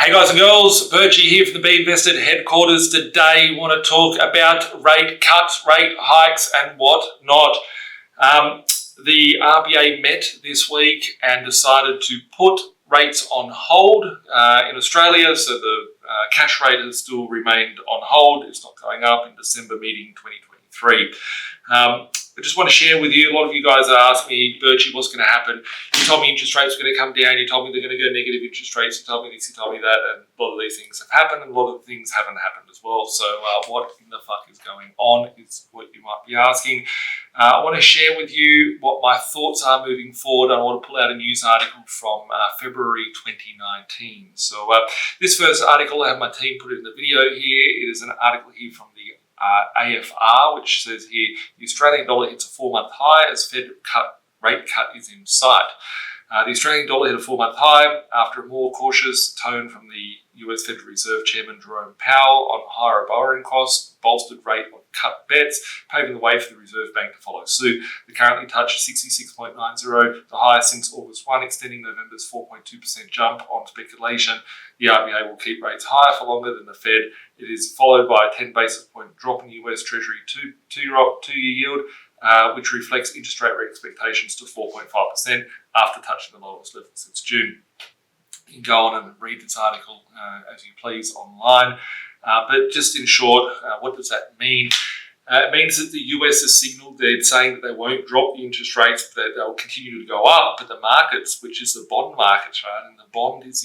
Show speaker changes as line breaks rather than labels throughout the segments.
Hey guys and girls, Birchie here from the B.Invested headquarters. Today we want to talk about rate cuts, rate hikes and what not. The RBA met this week and decided to put rates on hold in Australia. So the cash rate has still remained on hold. It's not going up in December meeting 2023. I just want to share with you, a lot of you guys are asking me, Birchie, what's going to happen? You told me interest rates were going to come down. You told me they're going to go negative interest rates. You told me this, you told me that. And a lot of these things have happened and a lot of things haven't happened as well. So what in the fuck is going on is what you might be asking. I want to share with you what my thoughts are moving forward. I want to pull out a news article from February 2019. So this first article, I have my team put it in the video here. It is an article here from the AFR, which says here, the Australian dollar hits a 4-month high as Fed rate cut is in sight. The Australian dollar hit a 4-month high after a more cautious tone from the US Federal Reserve Chairman Jerome Powell on higher borrowing costs, bolstered rate on cut bets, paving the way for the Reserve Bank to follow suit. They currently touched 66.90, the highest since August 1, extending November's 4.2% jump on speculation. The RBA will keep rates higher for longer than the Fed. It is followed by a 10 basis point drop in US Treasury two-year yield, which reflects interest rate expectations to 4.5% after touching the lowest level since June. You can go on and read this article as you please online. But just in short, what does that mean? It means that the US has signalled, they're saying that they won't drop the interest rates, that they'll continue to go up, but the markets, which is the bond markets, right, and the bond is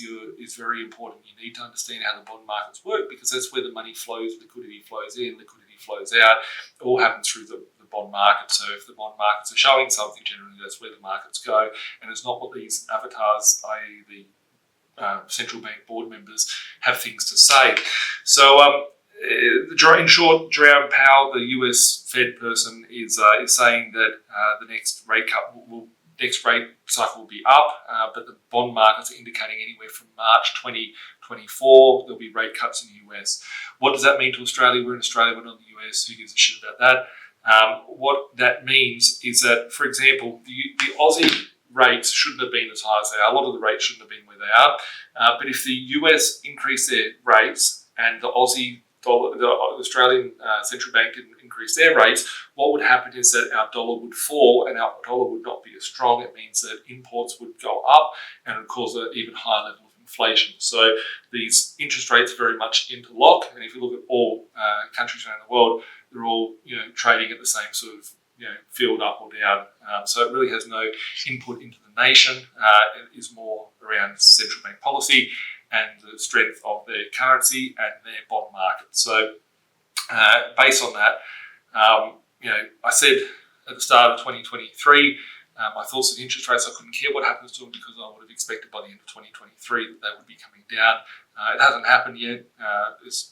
very important. You need to understand how the bond markets work because that's where the money flows, liquidity flows in, liquidity flows out. It all happens through the bond market. So if the bond markets are showing something, generally that's where the markets go, and it's not what these avatars, i.e. the central bank board members, have things to say. So in short, Jerome Powell, the US Fed person, is saying that the next rate cycle will be up, but the bond markets are indicating anywhere from March 2024 there'll be rate cuts in the US. What does that mean to Australia? We're in Australia, we're not in the US. Who gives a shit about that? What that means is that, for example, the Aussie rates shouldn't have been as high as they are. A lot of the rates shouldn't have been where they are. But if the US increase their rates and the Aussie dollar, the Australian central bank didn't increase their rates, what would happen is that our dollar would fall and our dollar would not be as strong. It means that imports would go up and it would cause an even higher level of inflation. So these interest rates very much interlock. And if you look at all countries around the world, they're all trading at the same sort of field, up or down. So it really has no input into the nation. It is more around central bank policy and the strength of their currency and their bond market. So based on that, I said at the start of 2023, my thoughts on interest rates, I couldn't care what happens to them because I would have expected by the end of 2023 that they would be coming down. It hasn't happened yet.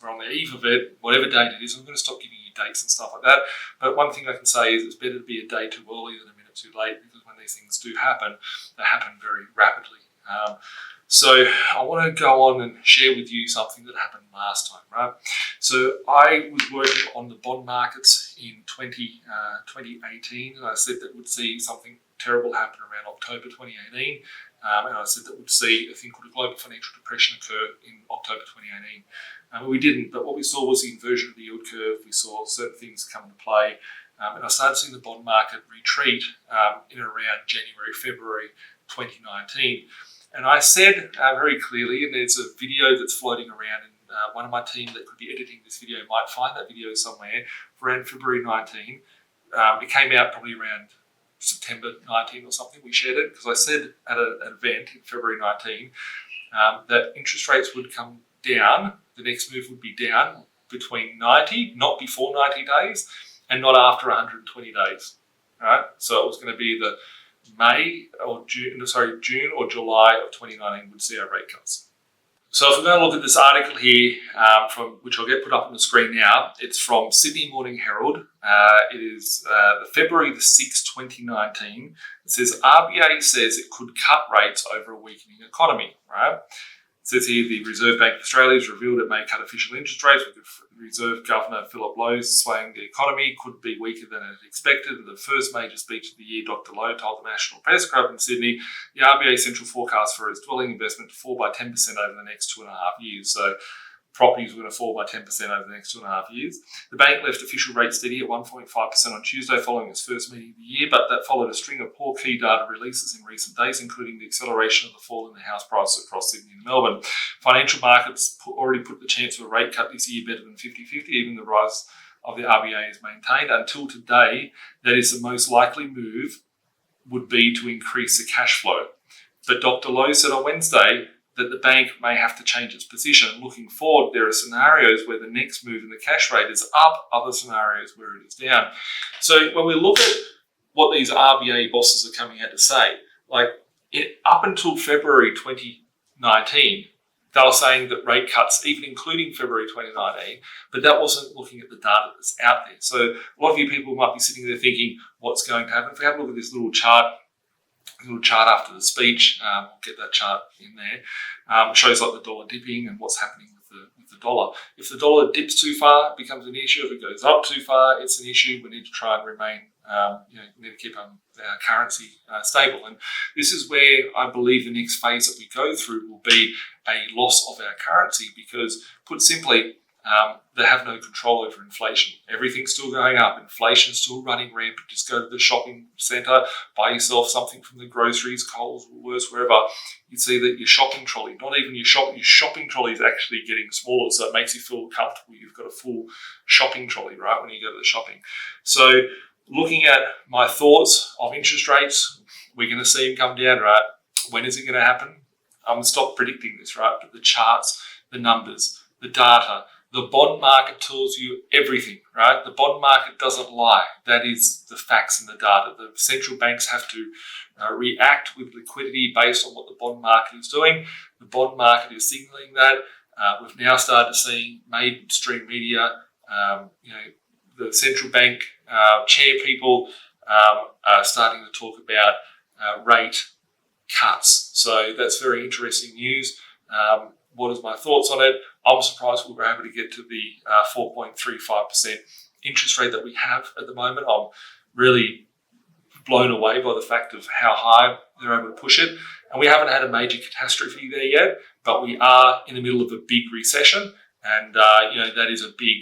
We're on the eve of it, whatever date it is. I'm going to stop giving you dates and stuff like that. But one thing I can say is it's better to be a day too early than a minute too late, because when these things do happen, they happen very rapidly. So I want to go on and share with you something that happened last time, right? So I was working on the bond markets in 2018, and I said that we'd see something terrible happen around October 2018. And I said that we'd see a thing called a global financial depression occur in October 2018. We didn't, but what we saw was the inversion of the yield curve. We saw certain things come into play. And I started seeing the bond market retreat in around January, February 2019. And I said very clearly, and there's a video that's floating around, and one of my team that could be editing this video might find that video somewhere, around February 19. It came out probably around September 19 or something. We shared it because I said at an event in February 19 that interest rates would come down. The next move would be down between 90, not before 90 days, and not after 120 days. All right? So it was going to be the June or July of 2019 would see our rate cuts. So if we're going to look at this article here, from which I'll get put up on the screen now, it's from Sydney Morning Herald. It is February the 6th, 2019. It says RBA says it could cut rates over a weakening economy, right? It says here the Reserve Bank of Australia has revealed it may cut official interest rates, with the Reserve Governor Philip Lowe swaying the economy could be weaker than it expected. In the first major speech of the year, Dr. Lowe told the National Press Club in Sydney the RBA central forecast for its dwelling investment to fall by 10% over the next 2.5 years. So properties were going to fall by 10% over the next 2.5 years. The bank left official rate steady at 1.5% on Tuesday following its first meeting of the year, but that followed a string of poor key data releases in recent days, including the acceleration of the fall in the house prices across Sydney and Melbourne. Financial markets already put the chance of a rate cut this year better than 50-50, even the rise of the RBA is maintained. Until today, that is the most likely move would be to increase the cash flow. But Dr. Lowe said on Wednesday that the bank may have to change its position. Looking forward, there are scenarios where the next move in the cash rate is up, other scenarios where it is down. So when we look at what these RBA bosses are coming out to say, up until February 2019, they were saying that rate cuts, even including February 2019, but that wasn't looking at the data that's out there. So a lot of you people might be sitting there thinking, what's going to happen? If we have a look at this little chart after the speech, we'll get that chart in there. It shows like the dollar dipping and what's happening with the dollar. If the dollar dips too far, it becomes an issue. If it goes up too far, it's an issue. We need to try and remain, we need to keep our currency stable. And this is where I believe the next phase that we go through will be a loss of our currency because, put simply, they have no control over inflation. Everything's still going up. Inflation's still running rampant. Just go to the shopping centre, buy yourself something from the groceries, Coles, Woolworths, wherever. You see that your shopping trolley, not even your shopping trolley is actually getting smaller, so it makes you feel comfortable. You've got a full shopping trolley, right, when you go to the shopping. So looking at my thoughts of interest rates, we're going to see them come down, right? When is it going to happen? I'm going to stop predicting this, right? But the charts, the numbers, the data, the bond market tells you everything, right? The bond market doesn't lie. That is the facts and the data. The central banks have to react with liquidity based on what the bond market is doing. The bond market is signaling that. We've now started seeing mainstream media, the central bank chair people are starting to talk about rate cuts. So that's very interesting news. What is my thoughts on it? I'm surprised we were able to get to the 4.35% interest rate that we have at the moment. I'm really blown away by the fact of how high they're able to push it. And we haven't had a major catastrophe there yet, but we are in the middle of a big recession. And, that is a big,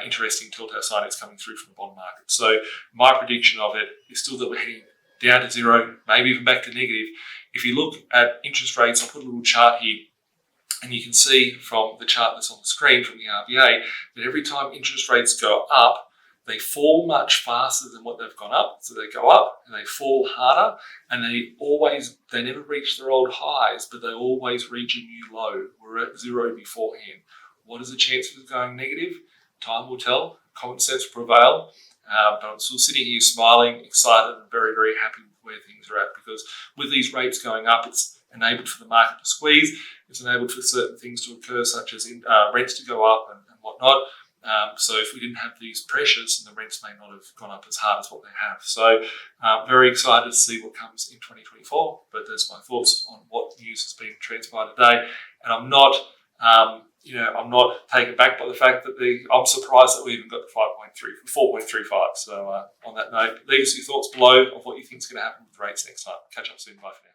interesting telltale sign it's coming through from the bond market. So my prediction of it is still that we're heading down to zero, maybe even back to negative. If you look at interest rates, I'll put a little chart here. And you can see from the chart that's on the screen from the RBA that every time interest rates go up, they fall much faster than what they've gone up. So they go up and they fall harder, and they never reach their old highs, but they always reach a new low. We're at zero beforehand. What is the chances of going negative? Time will tell. Common sense will prevail. But I'm still sitting here smiling, excited, and very, very happy with where things are at, because with these rates going up, it's enabled for the market to squeeze. It's enabled for certain things to occur, such as rents to go up and whatnot. So if we didn't have these pressures, then the rents may not have gone up as hard as what they have. So very excited to see what comes in 2024. But that's my thoughts on what news has been transpired today. And I'm not taken back by the fact that I'm surprised that we even got the 4.35. So on that note, leave us your thoughts below of what you think is going to happen with rates next time. Catch up soon. Bye for now.